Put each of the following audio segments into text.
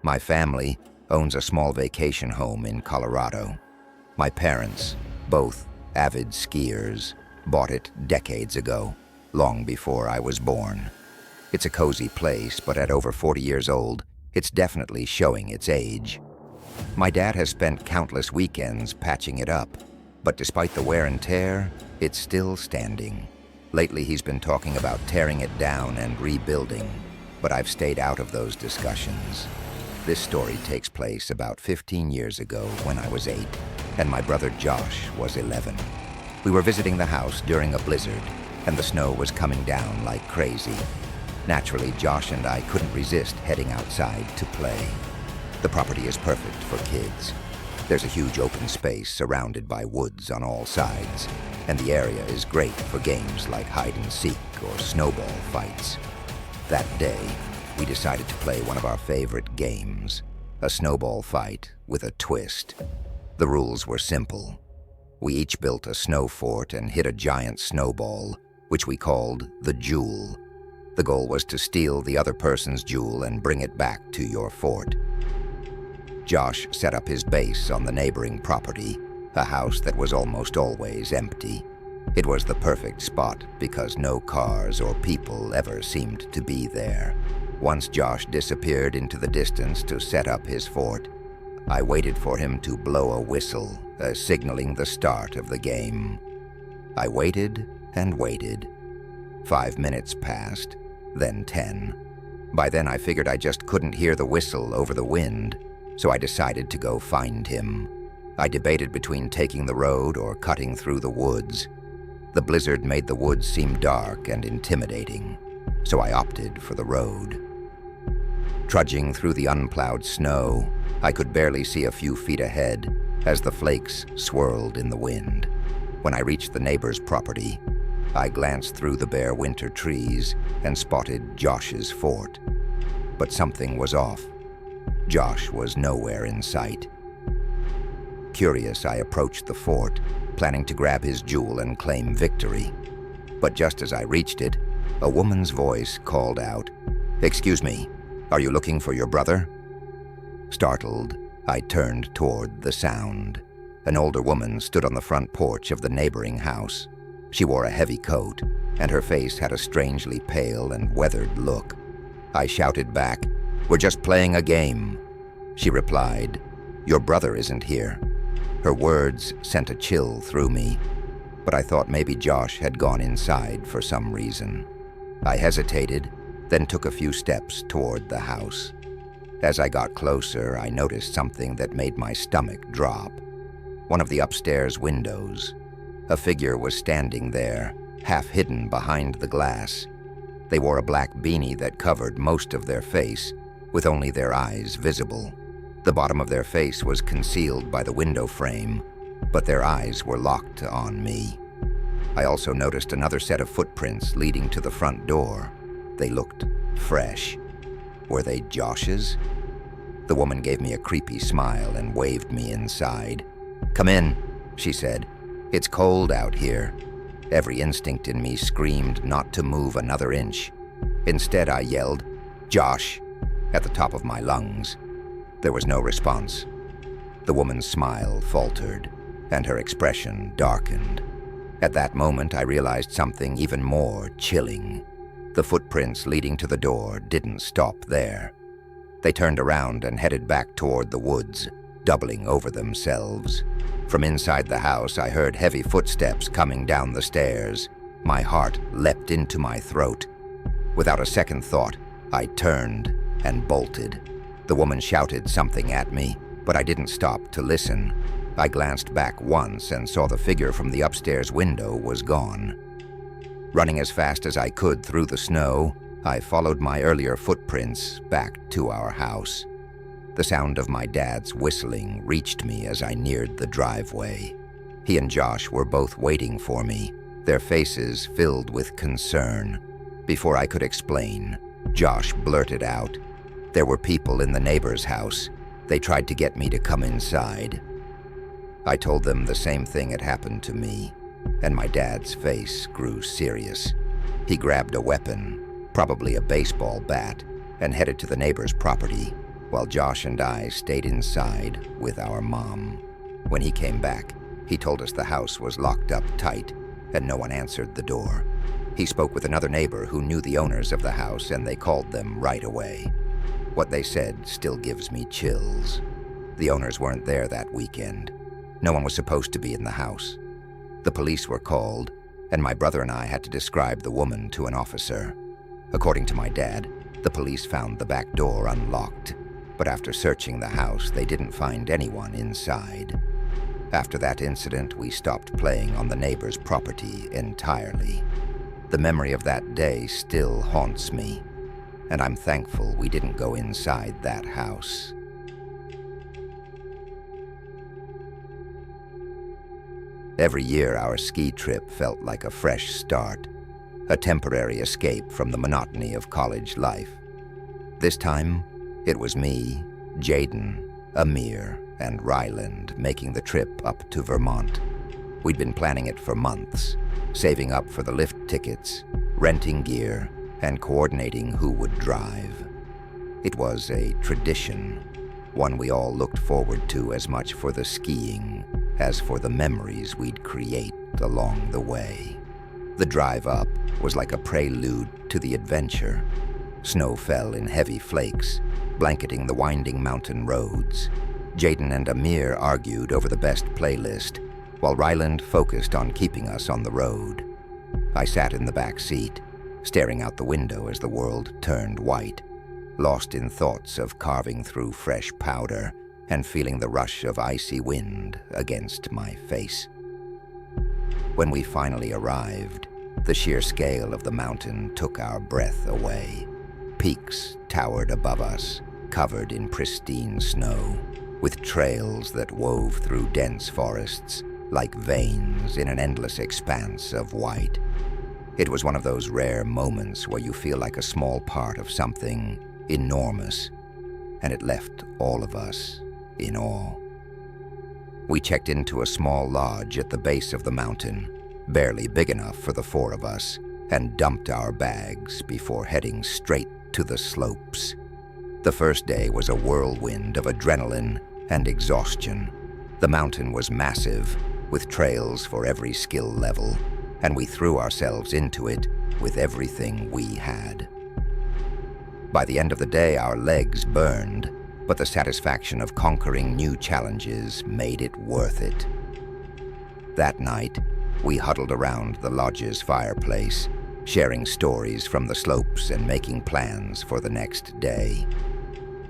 My family owns a small vacation home in Colorado. My parents, both avid skiers, bought it decades ago, long before I was born. It's a cozy place, but at over 40 years old, it's definitely showing its age. My dad has spent countless weekends patching it up, but despite the wear and tear, it's still standing. Lately, he's been talking about tearing it down and rebuilding, but I've stayed out of those discussions. This story takes place about 15 years ago when I was 8, and my brother Josh was 11. We were visiting the house during a blizzard, and the snow was coming down like crazy. Naturally, Josh and I couldn't resist heading outside to play. The property is perfect for kids. There's a huge open space surrounded by woods on all sides, and the area is great for games like hide and seek or snowball fights. That day, we decided to play one of our favorite games, a snowball fight with a twist. The rules were simple. We each built a snow fort and hit a giant snowball, which we called the Jewel. The goal was to steal the other person's jewel and bring it back to your fort. Josh set up his base on the neighboring property, a house that was almost always empty. It was the perfect spot because no cars or people ever seemed to be there. Once Josh disappeared into the distance to set up his fort, I waited for him to blow a whistle, signaling the start of the game. I waited and waited. 5 minutes passed, then 10. By then I figured I just couldn't hear the whistle over the wind, so I decided to go find him. I debated between taking the road or cutting through the woods. The blizzard made the woods seem dark and intimidating, so I opted for the road. Trudging through the unplowed snow, I could barely see a few feet ahead as the flakes swirled in the wind. When I reached the neighbor's property, I glanced through the bare winter trees and spotted Josh's fort. But something was off. Josh was nowhere in sight. Curious, I approached the fort, planning to grab his jewel and claim victory. But just as I reached it, a woman's voice called out, "Excuse me, are you looking for your brother?" Startled, I turned toward the sound. An older woman stood on the front porch of the neighboring house. She wore a heavy coat, and her face had a strangely pale and weathered look. I shouted back, "We're just playing a game." She replied, "Your brother isn't here." Her words sent a chill through me, but I thought maybe Josh had gone inside for some reason. I hesitated, then took a few steps toward the house. As I got closer, I noticed something that made my stomach drop. One of the upstairs windows. A figure was standing there, half hidden behind the glass. They wore a black beanie that covered most of their face, with only their eyes visible. The bottom of their face was concealed by the window frame, but their eyes were locked on me. I also noticed another set of footprints leading to the front door. They looked fresh. Were they Josh's? The woman gave me a creepy smile and waved me inside. "Come in," she said. "It's cold out here." Every instinct in me screamed not to move another inch. Instead, I yelled, "Josh," at the top of my lungs. There was no response. The woman's smile faltered, and her expression darkened. At that moment, I realized something even more chilling. The footprints leading to the door didn't stop there. They turned around and headed back toward the woods, doubling over themselves. From inside the house, I heard heavy footsteps coming down the stairs. My heart leapt into my throat. Without a second thought, I turned and bolted. The woman shouted something at me, but I didn't stop to listen. I glanced back once and saw the figure from the upstairs window was gone. Running as fast as I could through the snow, I followed my earlier footprints back to our house. The sound of my dad's whistling reached me as I neared the driveway. He and Josh were both waiting for me, their faces filled with concern. Before I could explain, Josh blurted out, "There were people in the neighbor's house. They tried to get me to come inside." I told them the same thing had happened to me, and my dad's face grew serious. He grabbed a weapon, probably a baseball bat, and headed to the neighbor's property, while Josh and I stayed inside with our mom. When he came back, he told us the house was locked up tight and no one answered the door. He spoke with another neighbor who knew the owners of the house and they called them right away. What they said still gives me chills. The owners weren't there that weekend. No one was supposed to be in the house. The police were called, and my brother and I had to describe the woman to an officer. According to my dad, the police found the back door unlocked, but after searching the house, they didn't find anyone inside. After that incident, we stopped playing on the neighbor's property entirely. The memory of that day still haunts me, and I'm thankful we didn't go inside that house. Every year, our ski trip felt like a fresh start, a temporary escape from the monotony of college life. This time, it was me, Jaden, Amir, and Ryland making the trip up to Vermont. We'd been planning it for months, saving up for the lift tickets, renting gear, and coordinating who would drive. It was a tradition, one we all looked forward to as much for the skiing as for the memories we'd create along the way. The drive up was like a prelude to the adventure. Snow fell in heavy flakes, blanketing the winding mountain roads. Jaden and Amir argued over the best playlist, while Ryland focused on keeping us on the road. I sat in the back seat, staring out the window as the world turned white, lost in thoughts of carving through fresh powder and feeling the rush of icy wind against my face. When we finally arrived, the sheer scale of the mountain took our breath away. Peaks towered above us, covered in pristine snow, with trails that wove through dense forests like veins in an endless expanse of white. It was one of those rare moments where you feel like a small part of something enormous, and it left all of us in awe. We checked into a small lodge at the base of the mountain, barely big enough for the four of us, and dumped our bags before heading straight to the slopes. The first day was a whirlwind of adrenaline and exhaustion. The mountain was massive, with trails for every skill level, and we threw ourselves into it with everything we had. By the end of the day, our legs burned, but the satisfaction of conquering new challenges made it worth it. That night, we huddled around the lodge's fireplace, sharing stories from the slopes and making plans for the next day.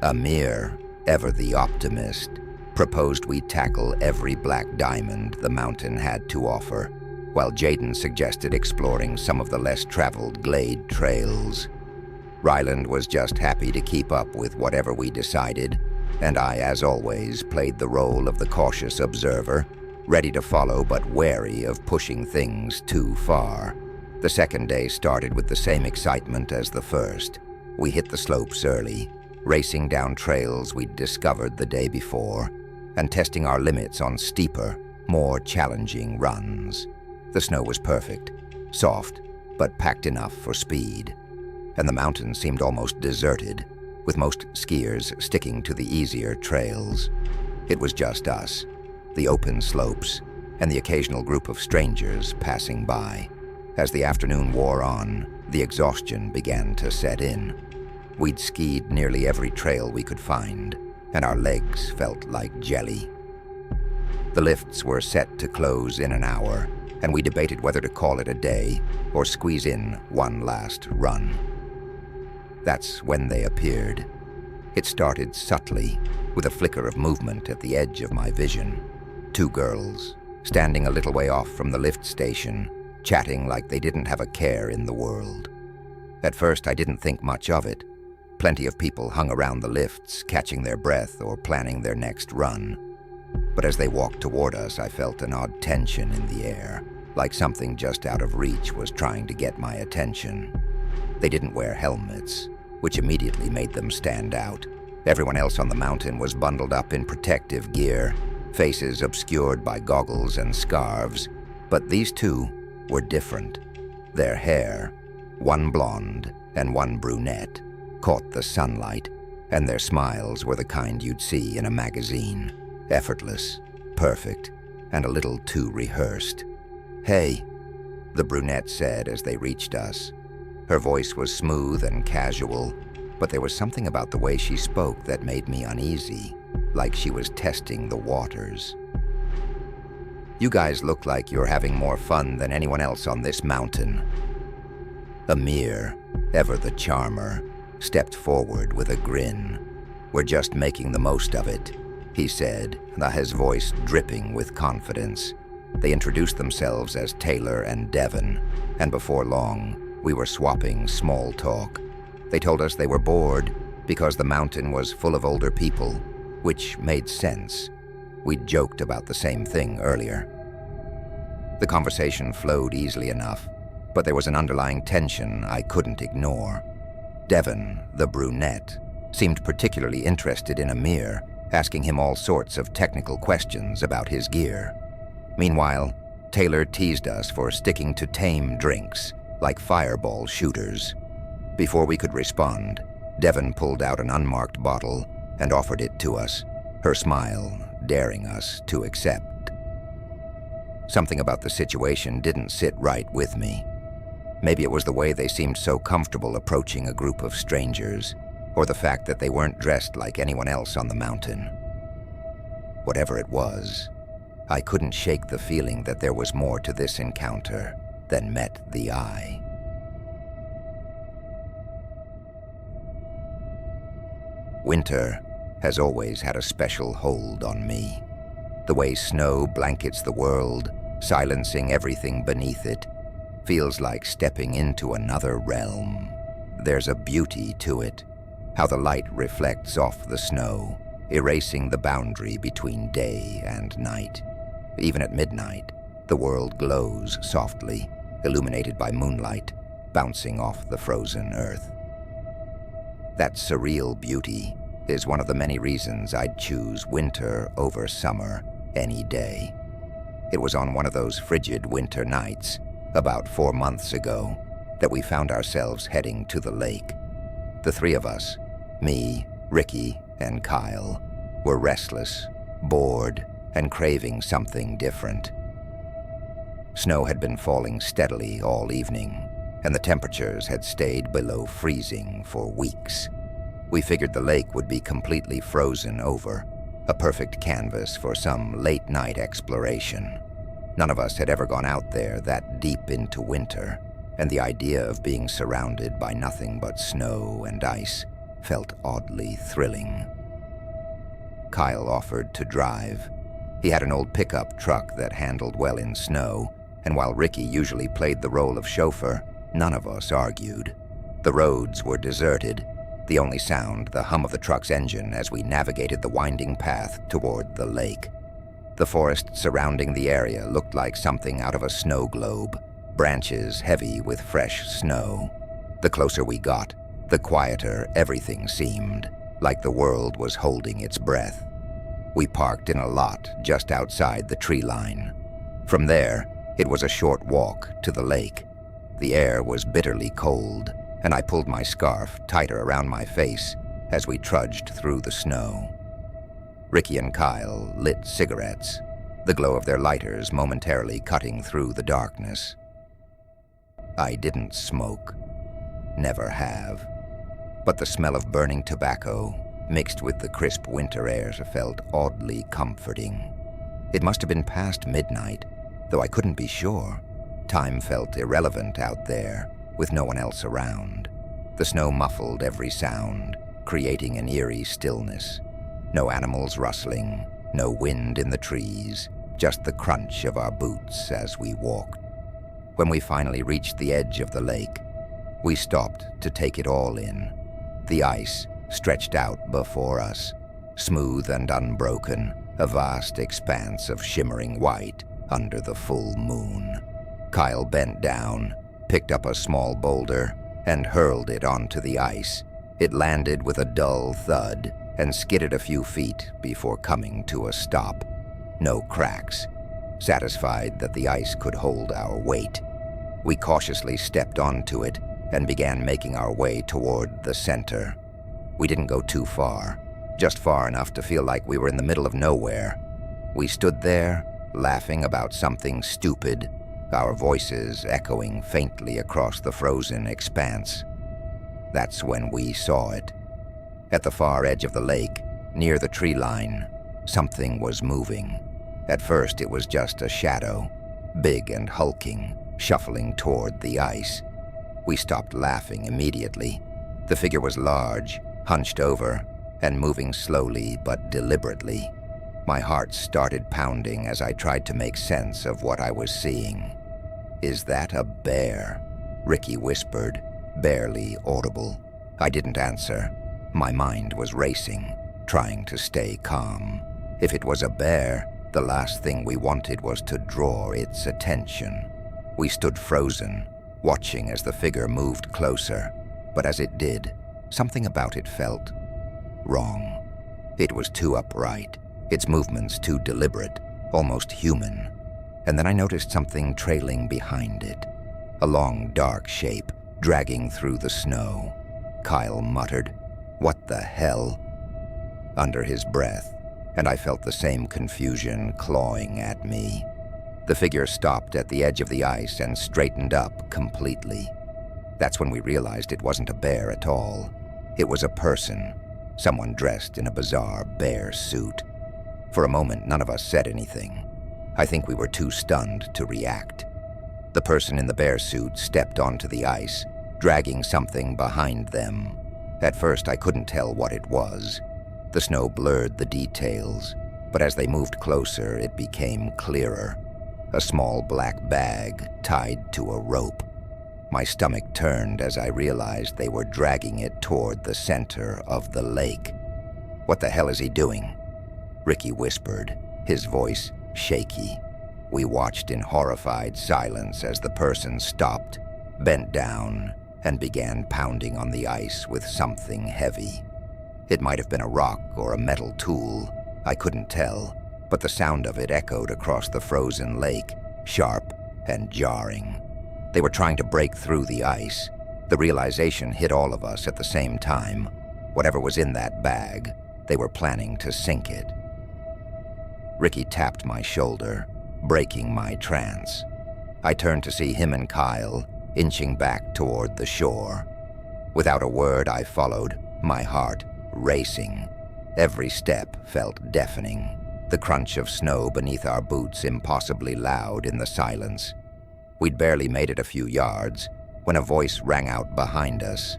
Amir, ever the optimist, proposed we tackle every black diamond the mountain had to offer, while Jaden suggested exploring some of the less traveled glade trails. Ryland was just happy to keep up with whatever we decided, and I, as always, played the role of the cautious observer, ready to follow but wary of pushing things too far. The second day started with the same excitement as the first. We hit the slopes early, racing down trails we'd discovered the day before, and testing our limits on steeper, more challenging runs. The snow was perfect, soft, but packed enough for speed, and the mountain seemed almost deserted, with most skiers sticking to the easier trails. It was just us, the open slopes, and the occasional group of strangers passing by. As the afternoon wore on, the exhaustion began to set in. We'd skied nearly every trail we could find, and our legs felt like jelly. The lifts were set to close in an hour, and we debated whether to call it a day or squeeze in one last run. That's when they appeared. It started subtly, with a flicker of movement at the edge of my vision. Two girls, standing a little way off from the lift station, chatting like they didn't have a care in the world. At first, I didn't think much of it. Plenty of people hung around the lifts, catching their breath or planning their next run. But as they walked toward us, I felt an odd tension in the air, like something just out of reach was trying to get my attention. They didn't wear helmets, which immediately made them stand out. Everyone else on the mountain was bundled up in protective gear, faces obscured by goggles and scarves, but these two were different. Their hair, one blonde and one brunette, caught the sunlight, and their smiles were the kind you'd see in a magazine. Effortless, perfect, and a little too rehearsed. "Hey," the brunette said as they reached us. Her voice was smooth and casual, but there was something about the way she spoke that made me uneasy, like she was testing the waters. "You guys look like you're having more fun than anyone else on this mountain." Amir, ever the charmer, stepped forward with a grin. "We're just making the most of it," he said, his voice dripping with confidence. They introduced themselves as Taylor and Devon, and before long, we were swapping small talk. They told us they were bored because the mountain was full of older people, which made sense. We'd joked about the same thing earlier. The conversation flowed easily enough, but there was an underlying tension I couldn't ignore. Devon, the brunette, seemed particularly interested in Amir, asking him all sorts of technical questions about his gear. Meanwhile, Taylor teased us for sticking to tame drinks, like fireball shooters. Before we could respond, Devon pulled out an unmarked bottle and offered it to us, her smile daring us to accept. Something about the situation didn't sit right with me. Maybe it was the way they seemed so comfortable approaching a group of strangers, or the fact that they weren't dressed like anyone else on the mountain. Whatever it was, I couldn't shake the feeling that there was more to this encounter than met the eye. Winter has always had a special hold on me. The way snow blankets the world, silencing everything beneath it, feels like stepping into another realm. There's a beauty to it, how the light reflects off the snow, erasing the boundary between day and night. Even at midnight, the world glows softly, illuminated by moonlight, bouncing off the frozen earth. That surreal beauty is one of the many reasons I'd choose winter over summer any day. It was on one of those frigid winter nights, about 4 months ago, that we found ourselves heading to the lake. The three of us, me, Ricky, and Kyle, were restless, bored, and craving something different. Snow had been falling steadily all evening, and the temperatures had stayed below freezing for weeks. We figured the lake would be completely frozen over, a perfect canvas for some late-night exploration. None of us had ever gone out there that deep into winter, and the idea of being surrounded by nothing but snow and ice felt oddly thrilling. Kyle offered to drive. He had an old pickup truck that handled well in snow, and while Ricky usually played the role of chauffeur, none of us argued. The roads were deserted, the only sound the hum of the truck's engine as we navigated the winding path toward the lake. The forest surrounding the area looked like something out of a snow globe, branches heavy with fresh snow. The closer we got, the quieter everything seemed, like the world was holding its breath. We parked in a lot just outside the tree line. From there, it was a short walk to the lake. The air was bitterly cold, and I pulled my scarf tighter around my face as we trudged through the snow. Ricky and Kyle lit cigarettes, the glow of their lighters momentarily cutting through the darkness. I didn't smoke, never have, but the smell of burning tobacco, mixed with the crisp winter air, felt oddly comforting. It must have been past midnight, though I couldn't be sure. Time felt irrelevant out there, with no one else around. The snow muffled every sound, creating an eerie stillness. No animals rustling, no wind in the trees, just the crunch of our boots as we walked. When we finally reached the edge of the lake, we stopped to take it all in. The ice stretched out before us, smooth and unbroken, a vast expanse of shimmering white under the full moon. Kyle bent down, picked up a small boulder, and hurled it onto the ice. It landed with a dull thud and skidded a few feet before coming to a stop. No cracks. Satisfied that the ice could hold our weight, we cautiously stepped onto it and began making our way toward the center. We didn't go too far, just far enough to feel like we were in the middle of nowhere. We stood there, laughing about something stupid, our voices echoing faintly across the frozen expanse. That's when we saw it. At the far edge of the lake, near the tree line, something was moving. At first it was just a shadow, big and hulking, shuffling toward the ice. We stopped laughing immediately. The figure was large, hunched over, and moving slowly but deliberately. My heart started pounding as I tried to make sense of what I was seeing. "Is that a bear?" Ricky whispered, barely audible. I didn't answer. My mind was racing, trying to stay calm. If it was a bear, the last thing we wanted was to draw its attention. We stood frozen, watching as the figure moved closer. But as it did, something about it felt wrong. It was too upright, its movements too deliberate, almost human. And then I noticed something trailing behind it, a long, dark shape dragging through the snow. Kyle muttered, "What the hell?" under his breath, and I felt the same confusion clawing at me. The figure stopped at the edge of the ice and straightened up completely. That's when we realized it wasn't a bear at all. It was a person, someone dressed in a bizarre bear suit. For a moment, none of us said anything. I think we were too stunned to react. The person in the bear suit stepped onto the ice, dragging something behind them. At first, I couldn't tell what it was. The snow blurred the details, but as they moved closer, it became clearer. A small black bag tied to a rope. My stomach turned as I realized they were dragging it toward the center of the lake. "What the hell is he doing?" Ricky whispered, his voice shaky. We watched in horrified silence as the person stopped, bent down, and began pounding on the ice with something heavy. It might have been a rock or a metal tool, I couldn't tell, but the sound of it echoed across the frozen lake, sharp and jarring. They were trying to break through the ice. The realization hit all of us at the same time. Whatever was in that bag, they were planning to sink it. Ricky tapped my shoulder, breaking my trance. I turned to see him and Kyle inching back toward the shore. Without a word, I followed, my heart racing. Every step felt deafening, the crunch of snow beneath our boots impossibly loud in the silence. We'd barely made it a few yards when a voice rang out behind us.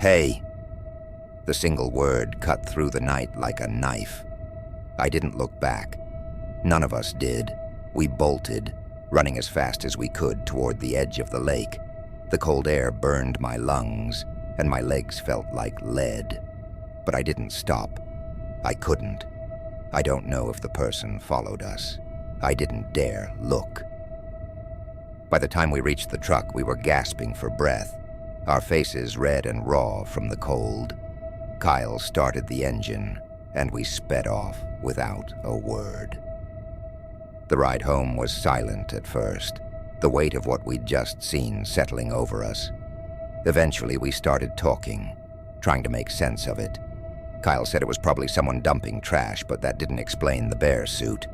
"Hey!" The single word cut through the night like a knife. I didn't look back. None of us did. We bolted, running as fast as we could toward the edge of the lake. The cold air burned my lungs, and my legs felt like lead. But I didn't stop. I couldn't. I don't know if the person followed us. I didn't dare look. By the time we reached the truck, we were gasping for breath, our faces red and raw from the cold. Kyle started the engine, and we sped off without a word. The ride home was silent at first, the weight of what we'd just seen settling over us. Eventually, we started talking, trying to make sense of it. Kyle said it was probably someone dumping trash, but that didn't explain the bear suit.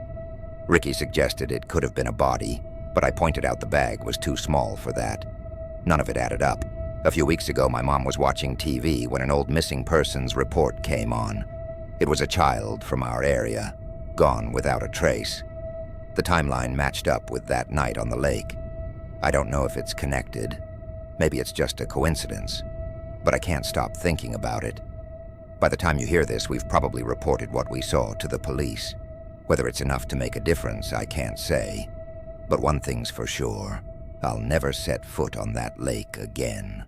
Ricky suggested it could have been a body, but I pointed out the bag was too small for that. None of it added up. A few weeks ago, my mom was watching TV when an old missing persons report came on. It was a child from our area, gone without a trace. The timeline matched up with that night on the lake. I don't know if it's connected. Maybe it's just a coincidence, but I can't stop thinking about it. By the time you hear this, we've probably reported what we saw to the police. Whether it's enough to make a difference, I can't say. But one thing's for sure, I'll never set foot on that lake again.